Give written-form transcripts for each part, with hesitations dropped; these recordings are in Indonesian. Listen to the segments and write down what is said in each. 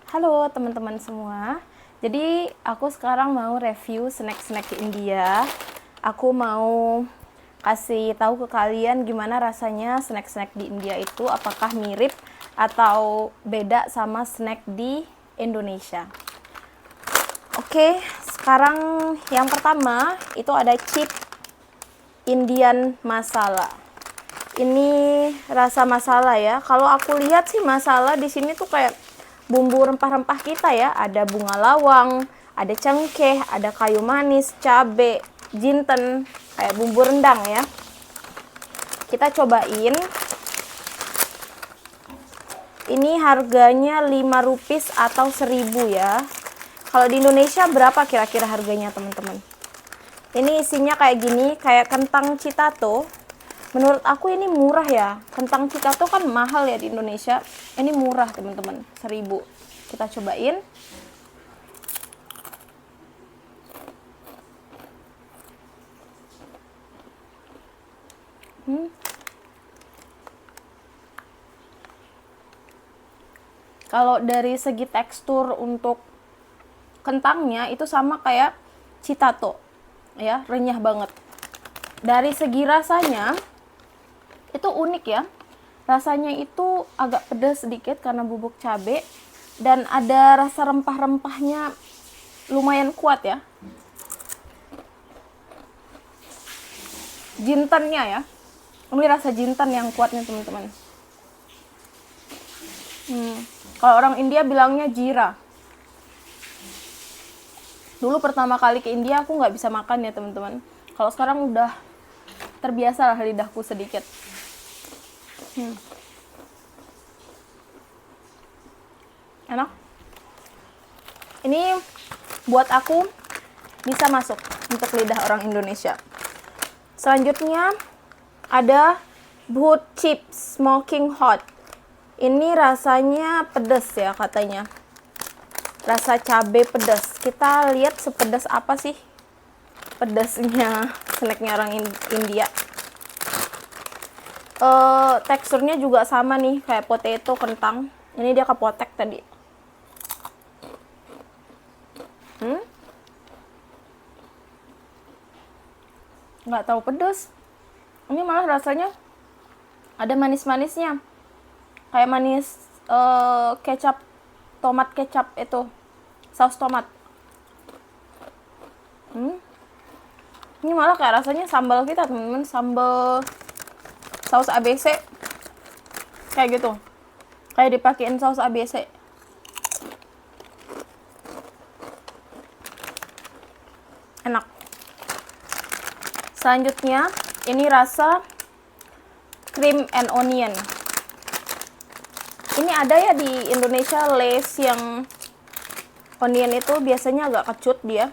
Halo teman-teman semua. Jadi aku sekarang mau review snack-snack India. Aku mau kasih tahu ke kalian gimana rasanya snack-snack di India itu, apakah mirip atau beda sama snack di Indonesia. Oke, sekarang yang pertama itu ada chip Indian masala. Ini rasa masala ya. Kalau aku lihat sih masala di sini tuh kayak bumbu rempah-rempah kita ya. Ada bunga lawang, ada cengkeh, ada kayu manis, cabe, jinten, kayak bumbu rendang ya. Kita cobain. Ini harganya 5 rupiah atau 1.000 ya. Kalau di Indonesia berapa kira-kira harganya teman-teman? Ini isinya kayak gini, kayak kentang citato. Menurut aku ini murah ya. Kentang citato kan mahal ya di Indonesia. Ini murah teman-teman, 1.000. Kita cobain. Kalau dari segi tekstur untuk kentangnya itu sama kayak citato ya, renyah banget. Dari segi rasanya itu unik ya. Rasanya itu agak pedas sedikit karena bubuk cabe dan ada rasa rempah-rempahnya lumayan kuat ya. Jintennya ya. Ini rasa jinten yang kuatnya teman-teman. Kalau orang India bilangnya jira. Dulu pertama kali ke India aku nggak bisa makan ya teman-teman. Kalau sekarang udah terbiasa lah lidahku sedikit. Enak. Ini buat aku bisa masuk untuk lidah orang Indonesia. Selanjutnya ada Bhut Chips Smoking Hot. Ini rasanya pedas ya katanya. Rasa cabai pedas. Kita lihat sepedas apa sih pedasnya snacknya orang India. Teksturnya juga sama nih kayak potato kentang. Ini dia kepotek tadi. Nggak tahu pedas. Ini malah rasanya ada manis-manisnya. Kayak manis kecap, tomat kecap itu. Saus tomat. Ini malah kayak rasanya sambal kita teman-teman. Sambal saus ABC. Kayak gitu. Kayak dipakein saus ABC. Enak. Selanjutnya, ini rasa cream and onion. Ini ada ya di Indonesia Lay's yang onion itu biasanya agak kecut dia.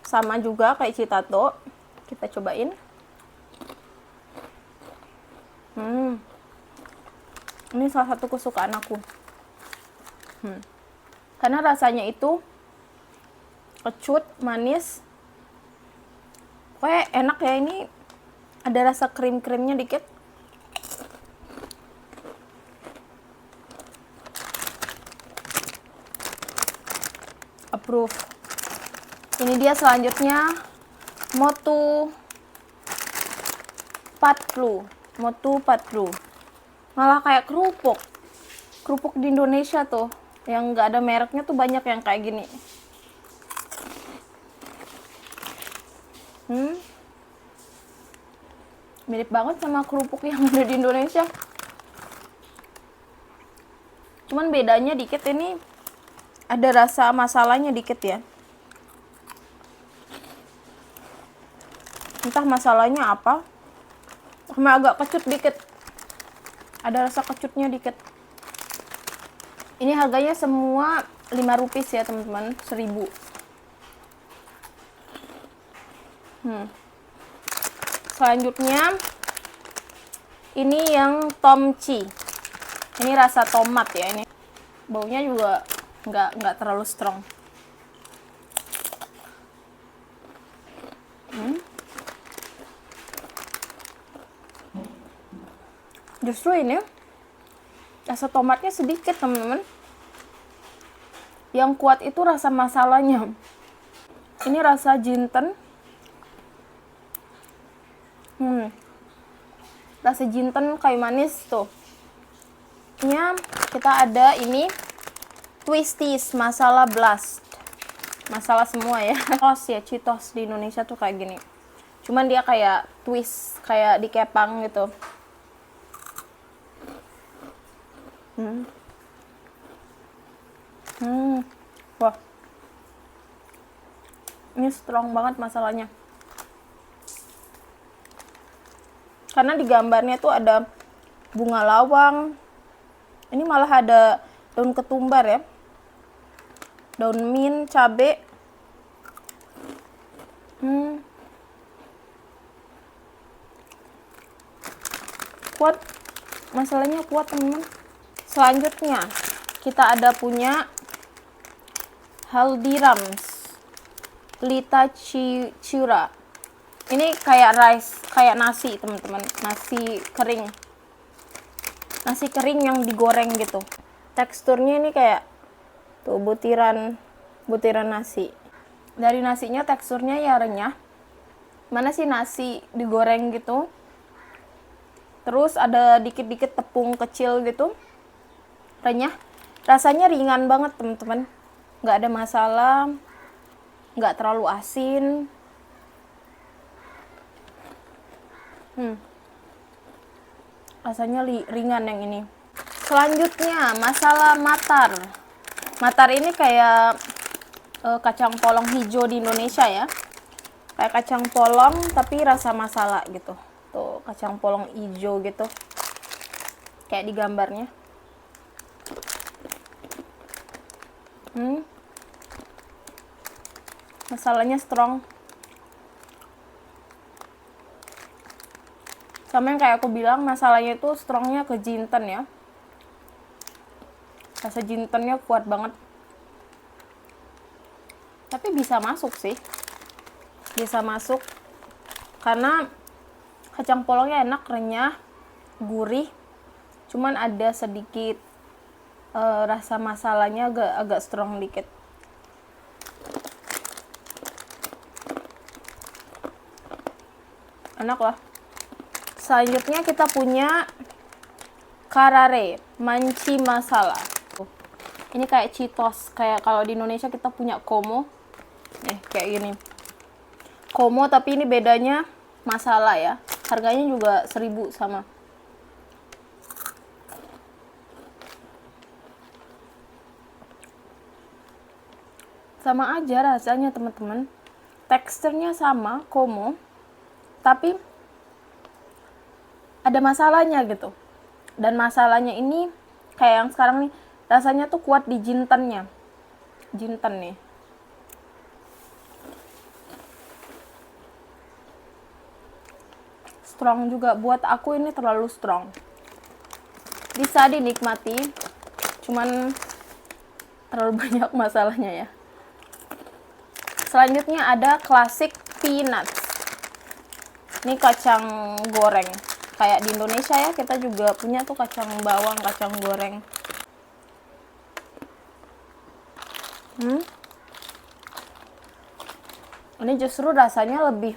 Sama juga kayak citato. Kita cobain. Ini salah satu kesukaan aku. Karena rasanya itu kecut, manis. Kayak enak ya, ini ada rasa krim-krimnya dikit. Approve. Ini dia selanjutnya Motu Patlu. Motu Patlu. Malah kayak kerupuk. Kerupuk di Indonesia tuh yang nggak ada mereknya tuh banyak yang kayak gini. Mirip banget sama kerupuk yang ada di Indonesia. Cuman bedanya dikit, ini ada rasa masalahnya dikit ya. Entah masalahnya apa. Sama agak kecut dikit. Ada rasa kecutnya dikit. Ini harganya semua 5 rupiah ya teman-teman, 1.000. Selanjutnya ini yang tomchi. Ini rasa tomat ya ini. Baunya juga nggak terlalu strong. Justru ini rasa tomatnya sedikit teman-teman. Yang kuat itu rasa masalahnya. Ini rasa jinten. Rasa jinten kayu manis tuh. Ini kita ada ini Twisties Masala Blast. Masalah semua ya. Cheetos ya, Cheetos di Indonesia tuh kayak gini. Cuman dia kayak twist, kayak dikepang gitu. Wah. Ini strong banget masalahnya. Karena di gambarnya tuh ada bunga lawang. Ini malah ada daun ketumbar ya. Daun mint, cabe. Kuat. Masalahnya kuat, teman-teman. Selanjutnya, kita ada punya Haldirams Lita Chura. Ini kayak rice, kayak nasi, teman-teman. Nasi kering. Nasi kering yang digoreng gitu. Teksturnya ini kayak tuh butiran nasi. Dari nasinya teksturnya ya renyah. Mana sih nasi digoreng gitu. Terus ada dikit-dikit tepung kecil gitu. Renyah. Rasanya ringan banget, teman-teman. Nggak ada masalah. Nggak terlalu asin. Rasanya ringan yang ini. Selanjutnya, masala matar. Matar ini kayak kacang polong hijau di Indonesia ya. Kayak kacang polong tapi rasa masala gitu. Tuh, kacang polong hijau gitu. Kayak di gambarnya. Masalahnya strong. Sama yang kayak aku bilang, masalahnya itu strongnya ke jinten ya. Rasa jintennya kuat banget. Tapi bisa masuk sih. Bisa masuk. Karena kacang polongnya enak, renyah, gurih. Cuman ada sedikit rasa masalahnya agak strong dikit. Enak lah. Selanjutnya kita punya Karare Manchi Masala. Ini kayak Cheetos, kayak kalau di Indonesia kita punya Como. Kayak gini. Como tapi ini bedanya masala ya. Harganya juga 1.000 sama. Sama aja rasanya, teman-teman. Teksturnya sama, Como. Tapi ada masalahnya gitu. Dan masalahnya ini kayak yang sekarang nih, rasanya tuh kuat di jintennya. Jinten nih. Strong juga, buat aku ini terlalu strong. Bisa dinikmati, cuman terlalu banyak masalahnya ya. Selanjutnya ada classic peanuts. Ini kacang goreng. Kayak di Indonesia ya, kita juga punya tuh kacang bawang, kacang goreng. Ini justru rasanya lebih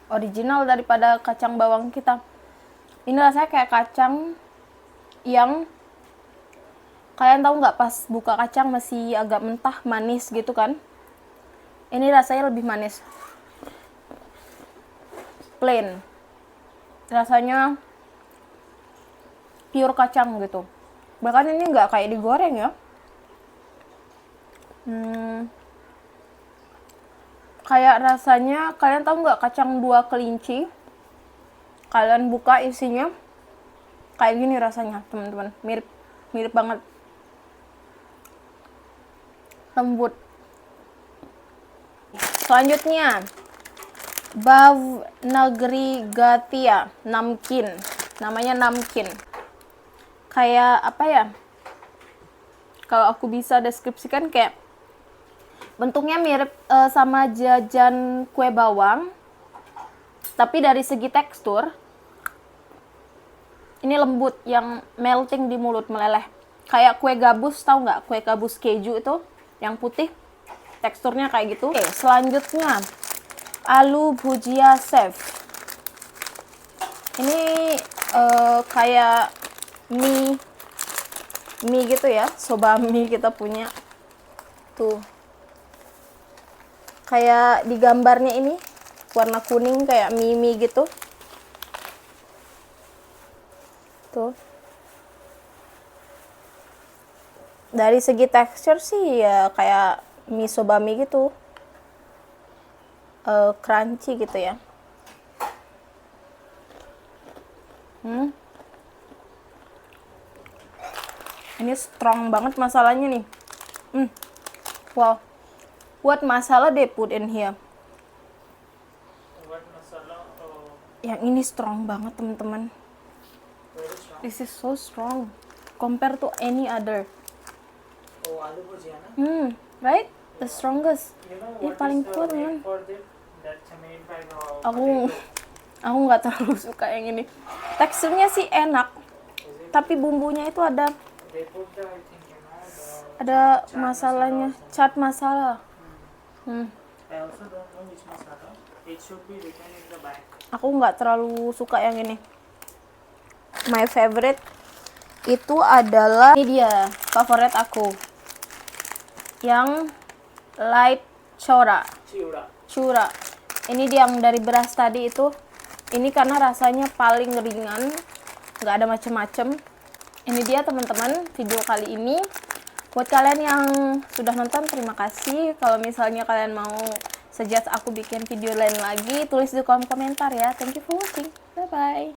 original daripada kacang bawang kita. Ini rasanya kayak kacang yang kalian tahu nggak, pas buka kacang masih agak mentah, manis gitu kan. Ini rasanya lebih manis. Plain. Rasanya pure kacang gitu. Bahkan ini nggak kayak digoreng ya. Kayak rasanya, kalian tahu nggak kacang 2 kelinci? Kalian buka isinya kayak gini rasanya, teman-teman. Mirip banget. Lembut. Selanjutnya, Bhavnagri Gatia Namkin. Namanya Namkin. Kayak apa ya? Kalau aku bisa deskripsikan, kayak bentuknya mirip sama jajan kue bawang. Tapi dari segi tekstur, ini lembut, yang melting di mulut, meleleh. Kayak kue gabus, tahu nggak? Kue gabus keju itu. Yang putih teksturnya kayak gitu. Oke, selanjutnya aloo bhujia chef. Ini kayak mie gitu ya, soba mie kita punya. Tuh. Kayak di gambarnya ini warna kuning kayak mie gitu. Tuh. Dari segi tekstur sih ya kayak mie soba mie gitu. Crunchy gitu ya. Ini strong banget masalahnya nih. Wow. What masala they put in here? What masala? Yang ini strong banget teman-teman. Very strong. This is so strong compared to any other. Oh, aloo bhujia na? Right? The strongest. You know Ini what paling is the kuat, name man. for that? That's made by the Aku potato. nggak terlalu suka yang ini. Teksturnya sih enak, Is it? tapi bumbunya itu ada They put the, I think, you know, the ada chaat masalahnya, masala also. chaat masala. I also don't know which masala. It should be written in the back. Aku nggak terlalu suka yang ini. My favorite itu adalah ini dia favorit aku, yang light chora. Chiura. Ini dia yang dari beras tadi itu. Ini karena rasanya paling ringan, nggak ada macem-macem. Ini dia teman-teman video kali ini. Buat kalian yang sudah nonton, terima kasih. Kalau misalnya kalian mau suggest aku bikin video lain lagi, tulis di kolom komentar ya. Thank you for watching. Bye bye.